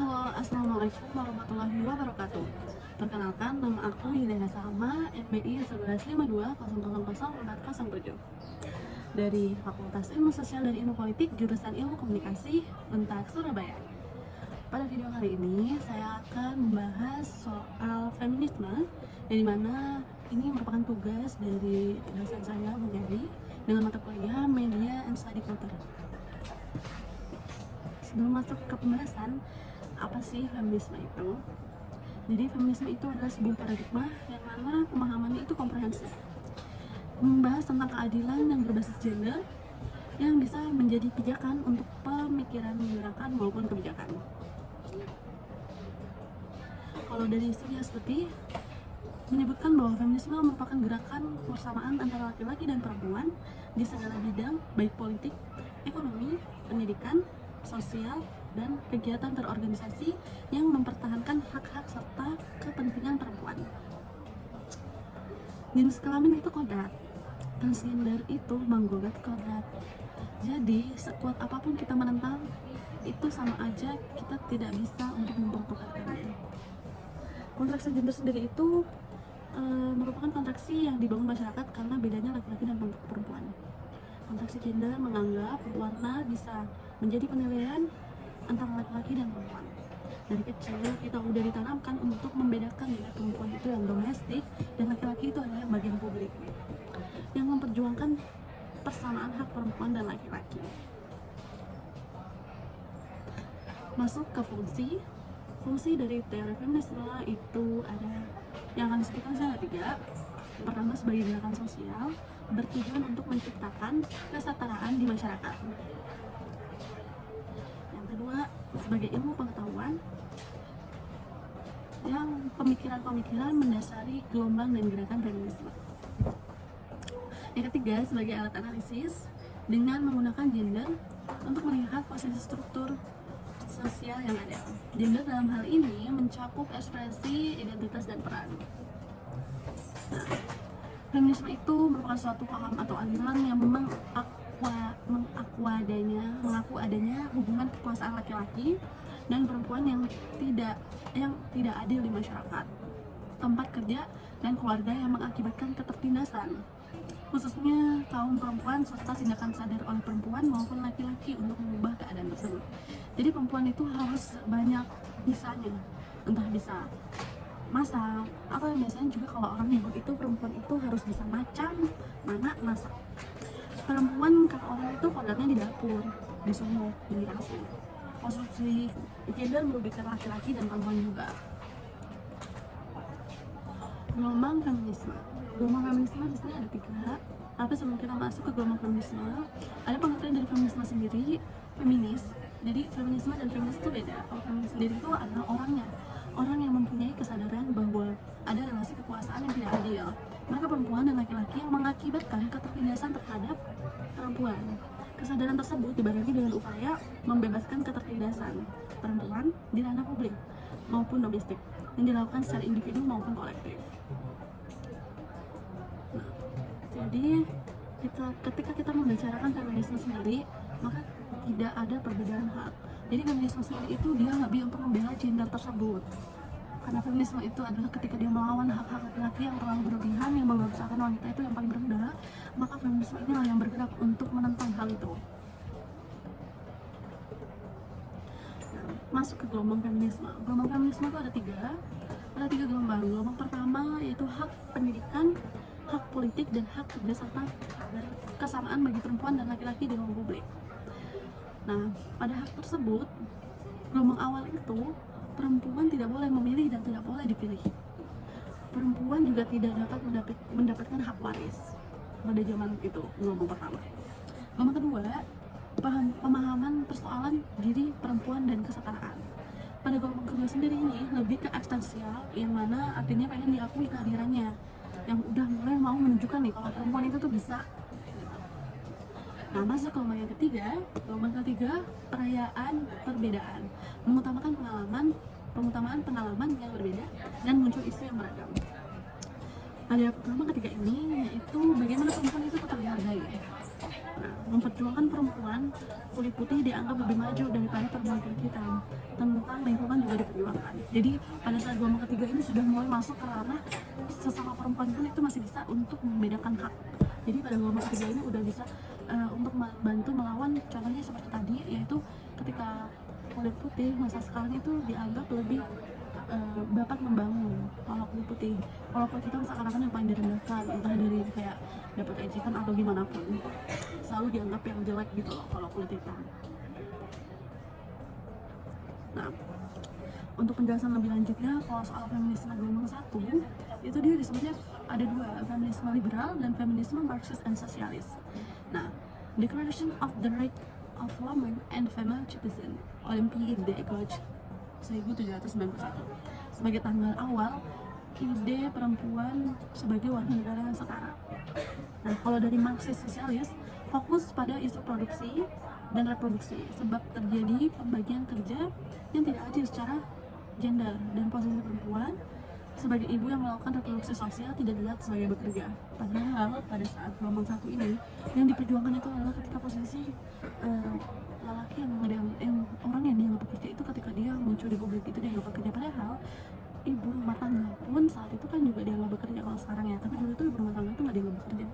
Halo, Assalamualaikum warahmatullahi wabarakatuh. Perkenalkan, nama aku Hidayah Salma, MBI 115200000407 dari Fakultas Ilmu Sosial dan Ilmu Politik, jurusan Ilmu Komunikasi, Untak, Surabaya. Pada video kali ini, saya akan membahas soal feminisme, yang dimana ini merupakan tugas dari dosen saya, Bu Gary, dengan mata kuliah Media and Study Culture. Sebelum masuk ke pembahasan, apa sih feminisme itu? Jadi feminisme itu adalah sebuah paradigma yang mana pemahamannya itu komprehensif, membahas tentang keadilan yang berbasis gender yang bisa menjadi pijakan untuk pemikiran gerakan maupun kebijakan. Kalau dari segi studi menyebutkan bahwa feminisme merupakan gerakan persamaan antara laki-laki dan perempuan di segala bidang, baik politik, ekonomi, pendidikan, sosial, dan kegiatan terorganisasi yang mempertahankan hak-hak serta kepentingan perempuan. Jenis kelamin itu kodrat, transgender itu menggugat kodrat. Jadi sekuat apapun kita menentang, itu sama aja kita tidak bisa untuk mempertukarkannya. Kontraksi gender sendiri itu merupakan kontraksi yang dibangun masyarakat karena bedanya laki-laki dan perempuan. Kontraksi gender menganggap warna bisa menjadi penilaian antara laki-laki dan perempuan. Dari kecil kita udah ditanamkan untuk membedakan ya, perempuan itu yang domestik dan laki-laki itu adalah bagian publik yang memperjuangkan persamaan hak perempuan dan laki-laki. Masuk ke fungsi dari teori feminisme itu ada yang akan disebutkan saya ada 3. Pertama, sebagai gerakan sosial bertujuan untuk menciptakan kesetaraan di masyarakat. Yang kedua, sebagai ilmu pengetahuan yang pemikiran-pemikiran mendasari gelombang dan gerakan feminisme. Yang ketiga, sebagai alat analisis dengan menggunakan gender untuk melihat posisi struktur sosial yang ada. Gender dalam hal ini mencakup ekspresi, identitas, dan peran. Nah, feminisme itu merupakan suatu paham atau aliran yang mengaku adanya hubungan kekuasaan laki-laki dan perempuan yang tidak adil di masyarakat, tempat kerja, dan keluarga yang mengakibatkan ketertindasan, khususnya kaum perempuan serta tindakan sadar oleh perempuan maupun laki-laki untuk mengubah keadaan tersebut. Jadi perempuan itu harus banyak bisanya, entah bisa masak, atau yang biasanya juga kalau orang nyebut itu perempuan itu harus bisa masak. Perempuan kalau orang itu kodratnya di dapur, di sumur, di dapur. Konstruksi gender merugikan laki-laki dan perempuan juga. Gelombang feminisme di sini ada 3. Tapi sebelum kita masuk ke gelombang feminisme, ada pengertian dari feminisme sendiri. Feminis, jadi feminisme dan feminis itu beda. Kalau feminis sendiri itu adalah orang yang mempunyai kesadaran bahwa ada relasi kekuasaan yang tidak adil. Mereka perempuan dan laki-laki yang mengakibatkan ketertindasan terhadap perempuan. Kesadaran tersebut dibarengi dengan upaya membebaskan ketertindasan perempuan di ranah publik maupun domestik yang dilakukan secara individu maupun kolektif. Nah, jadi ketika kita membicarakan feminisme sendiri, maka tidak ada perbedaan hak. Jadi feminisme sendiri itu dia nggak bisa untuk membela gender tersebut, karena feminisme itu adalah ketika dia melawan hak-hak laki-laki yang terlalu berlebihan, yang membanggakan wanita itu yang paling rendah, maka feminisme inilah yang bergerak untuk menentang hal itu. Nah, masuk ke gelombang feminisme. Gelombang feminisme itu ada 3 gelombang. Gelombang pertama yaitu hak pendidikan, hak politik, dan hak kerja serta kesamaan bagi perempuan dan laki-laki di ruang publik. Nah, pada hak tersebut, gelombang awal itu perempuan tidak boleh memilih dan tidak boleh dipilih. Perempuan juga tidak dapat mendapatkan hak waris pada zaman itu, gelombang pertama. Gelombang kedua, pemahaman persoalan diri perempuan dan kesetaraan. Pada gelombang kedua sendiri ini lebih ke eksistensial, yang mana artinya pengen diakui kehadirannya, yang udah mulai mau menunjukkan nih kalau perempuan itu tuh bisa. Nah, masuk gelombang yang ketiga, perayaan perbedaan, pengutamaan pengalaman yang berbeda dan muncul isu yang beragam. Ada pertama ketiga ini yaitu bagaimana perempuan itu tetap dihargai. Nah, memperjuangkan perempuan kulit putih dianggap lebih maju daripada perempuan kulit hitam. tentang lingkungan juga diperjuangkan. Jadi pada saat gelombang ketiga ini sudah mulai masuk ke ranah sesama perempuan pun itu masih bisa untuk membedakan hak. Jadi pada gelombang ketiga ini udah bisa untuk membantu melawan, contohnya seperti tadi, yaitu ketika kulit putih masa sekarang itu dianggap lebih dapat membangun. Kalau kulit putih, kalau kulit hitam seakan-akan yang paling direndahkan, entah dari kayak dapat ejekan atau gimana pun, selalu dianggap yang jelek gitu loh kalau kulit hitam. Nah, untuk penjelasan lebih lanjutnya, kalau soal feminisme gelombang satu, itu dia disebutnya ada dua, feminisme liberal dan feminisme marxist and socialist. Nah, Declaration of the Right of Women and Female Citizen, Olympic Day Ecology 1791, sebagai tanggal awal ide perempuan sebagai warga negara yang setara. Nah, kalau dari Marxist sosialis, fokus pada isu produksi dan reproduksi, sebab terjadi pembagian kerja yang tidak adil secara gender, dan posisi perempuan sebagai ibu yang melakukan reproduksi sosial tidak dilihat sebagai bekerja. Padahal pada saat gelombang satu ini yang diperjuangkan itu adalah ketika posisi lelaki yang orang yang dianggap bekerja itu ketika dia muncul di publik itu dianggap bekerja. Padahal ibu rumah tangga pun saat itu kan juga dianggap bekerja kalau sekarang ya, tapi dulu itu ibu rumah tangga itu nggak dianggap bekerja.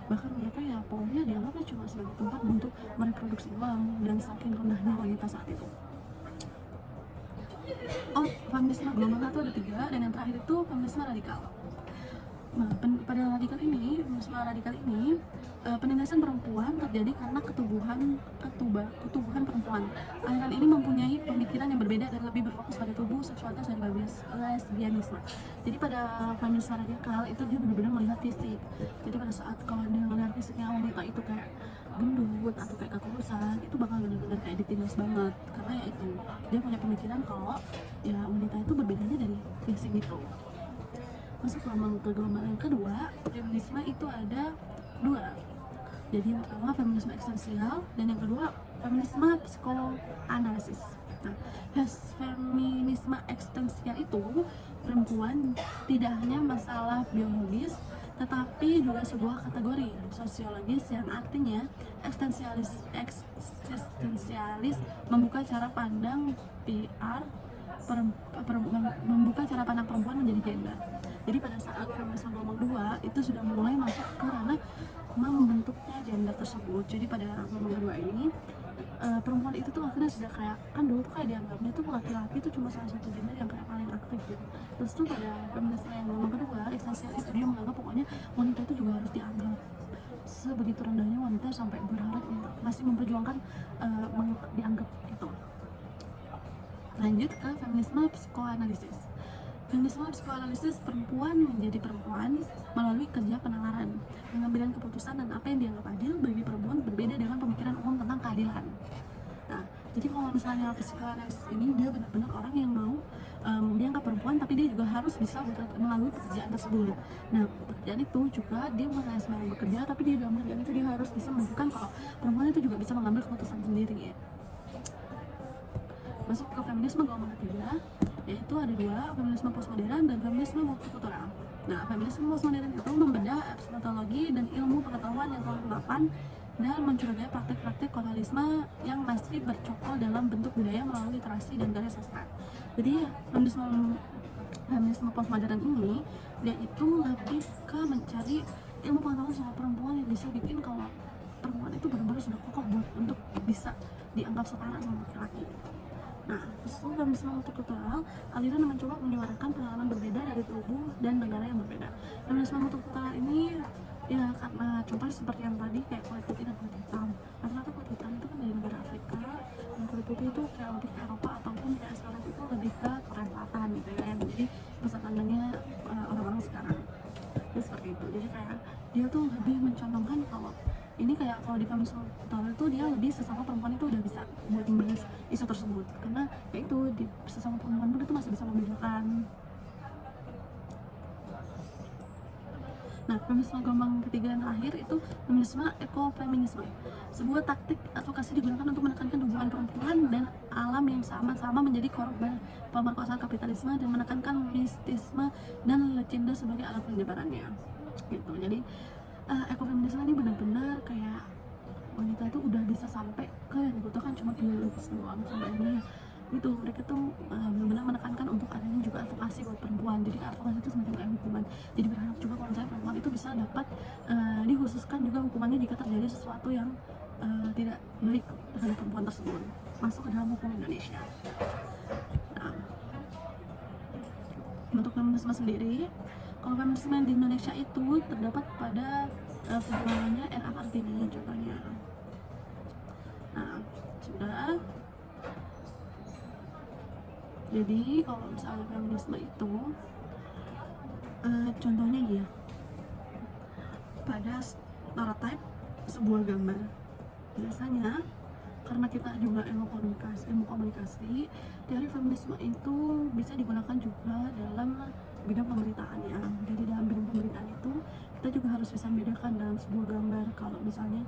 Bahkan mereka ya pokoknya dianggapnya cuma sebagai tempat untuk mereproduksi uang, dan saking rendahnya wanita saat itu. Oh, feminisme gelombang satu ada tiga, dan yang terakhir itu feminisme radikal. Nah, pada feminisme radikal ini, penindasan perempuan terjadi karena ketubuhan perempuan. Aliran ini mempunyai pemikiran yang berbeda dan lebih berfokus pada tubuh, seksualitas, dan lesbianisme. Jadi pada feminisme radikal itu dia benar-benar melihat fisik. Jadi pada saat kalau dia melihat fisiknya wanita itu kayak gendut atau kayak kekurusan, itu bakal benar-benar kayak ditindas banget, karena ya itu dia punya pemikiran kalau ya wanita itu berbedanya dari fisik gitu. Masuk ke gelombang yang kedua, feminisme itu ada dua. Jadi yang pertama feminisme eksistensial, dan yang kedua feminisme psikoanalisis. Nah, feminisme eksistensial itu perempuan tidak hanya masalah biologis, tetapi juga sebuah kategori sosiologis yang artinya eksistensialis membuka cara pandang membuka cara pandang perempuan menjadi gender. Jadi pada saat feminisme gelombang 2 itu sudah mulai masuk ke ranah membentuknya gender tersebut. Jadi pada gelombang kedua ini perempuan itu tuh akhirnya sudah kayak, kan dulu tuh kayak dianggapnya tuh laki-laki itu cuma salah satu gender yang kayak paling aktif gitu. Terus tuh pada feminisme yang gelombang kedua, eksistensial itu dia menganggap pokoknya wanita itu juga harus dianggap sebegitu rendahnya wanita sampai berharap masih memperjuangkan dianggap gitu. Lanjut ke feminisme psikoanalisis. Feminisme psikoanalisis perempuan menjadi perempuan melalui kerja penalaran, pengambilan keputusan, dan apa yang dianggap adil bagi perempuan berbeda dengan pemikiran umum tentang keadilan. Nah, jadi kalau misalnya psikoanalisis ini dia benar-benar orang yang mau dianggap perempuan, tapi dia juga harus bisa melalui pekerjaan tersebut. Nah, pekerjaan itu juga dia bukan hanya sembarang bekerja, tapi dia dalam pekerjaan itu dia harus bisa menunjukkan kalau perempuan itu juga bisa mengambil keputusan sendiri ya. Masuk ke feminisme gelombang ketiga, yaitu ada dua, feminisme postmodern dan feminisme multikultural. Nah, feminisme postmodern itu membedah epistemologi dan ilmu pengetahuan yang relevan dan mencurigai praktek-praktek kolonialisme yang masih bercokol dalam bentuk budaya melalui literasi dan karya sastra. Jadi feminisme postmodern ini dia itu lebih ke mencari ilmu pengetahuan soal perempuan yang bisa bikin kalau perempuan itu benar-benar sudah kokoh buat untuk bisa dianggap setara sama laki-laki. Nah, setelah feminisme multikultural, aliran yang mencoba menyuarakan pengalaman berbeda dari tubuh dan negara yang berbeda. Feminisme multikultural ini ya karena contohnya seperti yang tadi kayak kulit putih dan kulit hitam. Rata-rata kulit hitam itu kan dari negara Afrika, dan kulit putih itu kayak lebih ke Eropa ataupun kayak sekarang itu lebih ke Korea Selatan gitu ya. Jadi pusat pandangnya orang-orang sekarang. Jadi seperti itu. Jadi kayak dia tuh lebih mencontohkan kalau ini kayak kalau di feminisme multikultural itu dia lebih sesama perempuan itu udah bisa buat membahas isu tersebut, karena ya itu di sesama perempuan pun itu masih bisa membedakan. Nah, feminisme gelombang ketiga dan terakhir itu feminisme ekofeminisme, sebuah taktik advokasi digunakan untuk menekankan hubungan perempuan dan alam yang sama-sama menjadi korban pemerkosaan kapitalisme dan menekankan mistisme dan legenda sebagai alat penyebarannya gitu. Jadi ekofeminisme ini benar-benar kayak wanita itu udah bisa sampai ke yang dibutuhkan cuma biologis doang, sampai ini itu mereka tuh benar-benar menekankan untuk adanya juga advokasi buat perempuan. Jadi advokasi itu semacam kayak hukuman, jadi berharap juga kalau misalnya perempuan itu bisa dapat dikhususkan juga hukumannya jika terjadi sesuatu yang tidak baik terhadap perempuan tersebut masuk ke dalam hukum Indonesia. Nah, untuk feminisme sendiri, kalau feminisme di Indonesia itu terdapat pada perjuangannya R.A. Kartini contohnya. Nah, sudah. Jadi kalau misalnya feminisme itu contohnya ya, pada stereotype sebuah gambar. Biasanya karena kita juga ilmu komunikasi, teori feminisme itu bisa digunakan juga dalam bidang pemberitaan ya. Jadi dalam bidang pemberitaan itu kita juga harus bisa membedakan dalam sebuah gambar. Kalau misalnya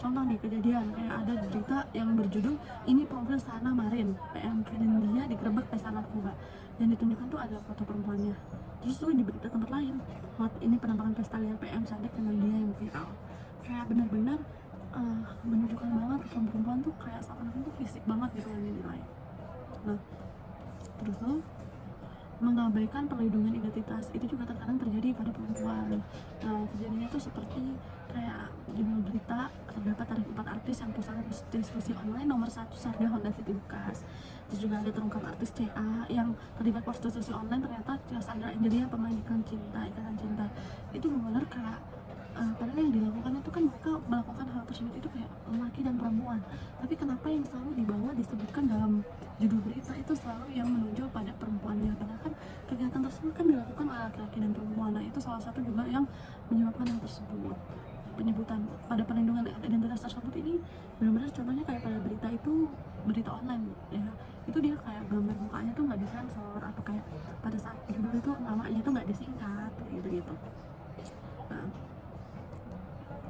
contoh nih kejadian kayak ada berita yang berjudul ini profil Sana Marin PM Finlandia digerebek pesta narkoba, dan ditunjukkan tuh ada foto perempuannya. Justru di berita tempat lain, ini penampakan pesta liar PM Sandik Finlandia yang viral. Kayak benar-benar menunjukkan banget perempuan tuh kayak seakan-akan tuh fisik banget gitu yang dinilai. Nah, terus tuh mengabaikan perlindungan identitas itu juga terkadang terjadi pada perempuan. Nah, kejadiannya tuh seperti kayak judul berita terdapat ada 4 artis yang pusat prostitusi online, nomor 1 Sarda Honda City Lukas. Terus juga ada terungkap artis CA yang terlibat prostitusi online, ternyata Sandra Angelia pemain ikatan cinta. Itu benar-benar kayak padahal yang dilakukan itu kan mereka melakukan hal tersebut itu kayak laki dan perempuan, tapi kenapa yang selalu dibawa disebutkan dalam judul berita itu selalu yang menonjol pada perempuannya, karena kan kegiatan tersebut kan dilakukan oleh laki-laki dan perempuan. Nah, itu salah satu juga yang menyebabkan hal tersebut. Penyebutan pada perlindungan identitas tersebut ini benar-benar contohnya kayak pada berita itu, berita online ya, itu dia kayak gambar mukanya tuh nggak disensor, atau kayak pada saat judul itu namanya tuh nggak disingkat gitu. Nah,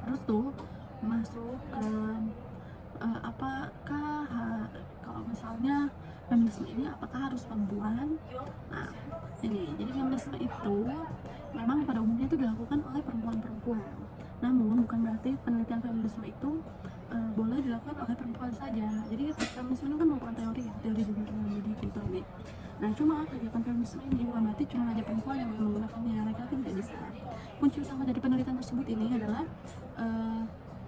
terus tuh masuk ke apakah kalau misalnya feminisme ini apakah harus perempuan? Nah, ini jadi feminisme itu memang pada umumnya itu dilakukan oleh perempuan-perempuan, namun bukan berarti penelitian feminisme itu boleh dilakukan oleh perempuan saja. Jadi feminisme itu kan merupakan teori dari jadi gitu ini. Nah, cuma kegiatan feminisme ini bukan berarti cuma aja perempuan yang menggunakannya, laki-laki tidak bisa. Kunci utama dari penelitian tersebut ini adalah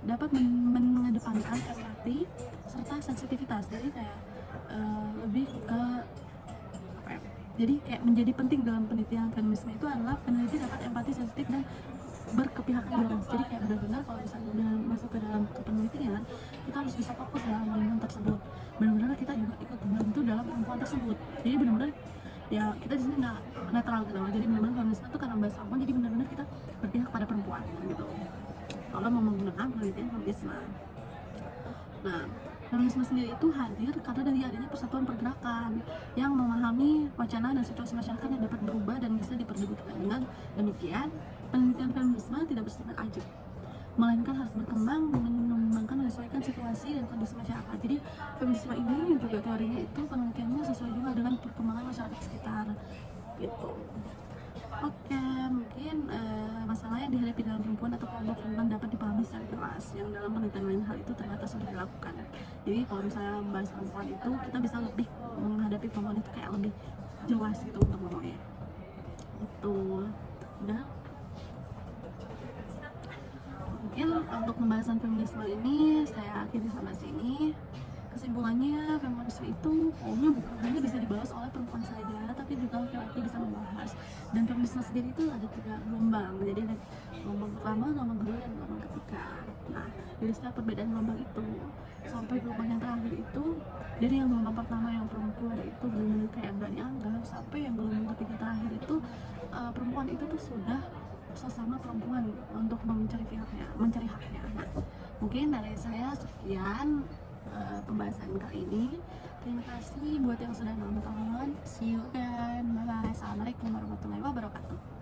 dapat mengedepankan empati serta sensitivitas. Jadi kayak lebih ke apa ya? Jadi kayak menjadi penting dalam penelitian feminisme itu adalah peneliti dapat empati, sensitif, dan berkepihakan jelas. Jadi kayak benar-benar kalau misalnya udah masuk ke dalam penelitian, kita harus bisa fokus dalam penelitian tersebut. Benar-benar kita juga ikut membantu dalam perempuan tersebut. Jadi benar-benar ya kita di sini nggak netral gitu. Jadi benar-benar feminisme itu karena bahasa perempuan, jadi benar-benar kita berpihak pada perempuan gitu. Kalau mau menggunakan penelitian feminisme. Nah, feminisme sendiri itu hadir karena dari adanya persatuan pergerakan yang memahami wacana dan situasi masyarakat yang dapat berubah dan bisa diperdebatkan. Dengan demikian, penelitian feminisme tidak bersifat ajak, melainkan harus berkembang mengembangkan menyesuaikan situasi dan kondisi masyarakat. Jadi feminisme ini juga teorinya itu penelitiannya sesuai juga dengan perkembangan masyarakat sekitar gitu. Oke, mungkin masalah yang dihadapi dalam perempuan atau kelompok perempuan dapat dipahami secara jelas. Yang dalam penelitian lain hal itu ternyata sudah dilakukan. Jadi kalau misalnya membahas perempuan itu, kita bisa lebih menghadapi perempuan itu kayak lebih jelas gitu untuk ngomongnya. Itu udah. Mungkin untuk pembahasan feminisme ini saya akhiri sampai sini. Kesimpulannya, feminisme itu pokoknya bukan hanya bisa dibahas oleh perempuan saja, tapi juga laki-laki bisa membahas. Dan feminisme sendiri itu ada 3 gelombang. Jadi ada gelombang pertama, gelombang kedua, dan gelombang ketiga. Nah, dari setiap perbedaan gelombang itu sampai gelombang yang terakhir itu, dari yang gelombang pertama yang perempuan itu benar-benar kayak nggak dianggap, sampai yang gelombang ketiga terakhir itu perempuan itu tuh sudah sesama perempuan untuk mencari haknya. Nah, mungkin dari saya sekian pembahasan kali ini. Terima kasih buat yang sudah nonton. See you again. Bye bye. Assalamualaikum warahmatullahi wabarakatuh.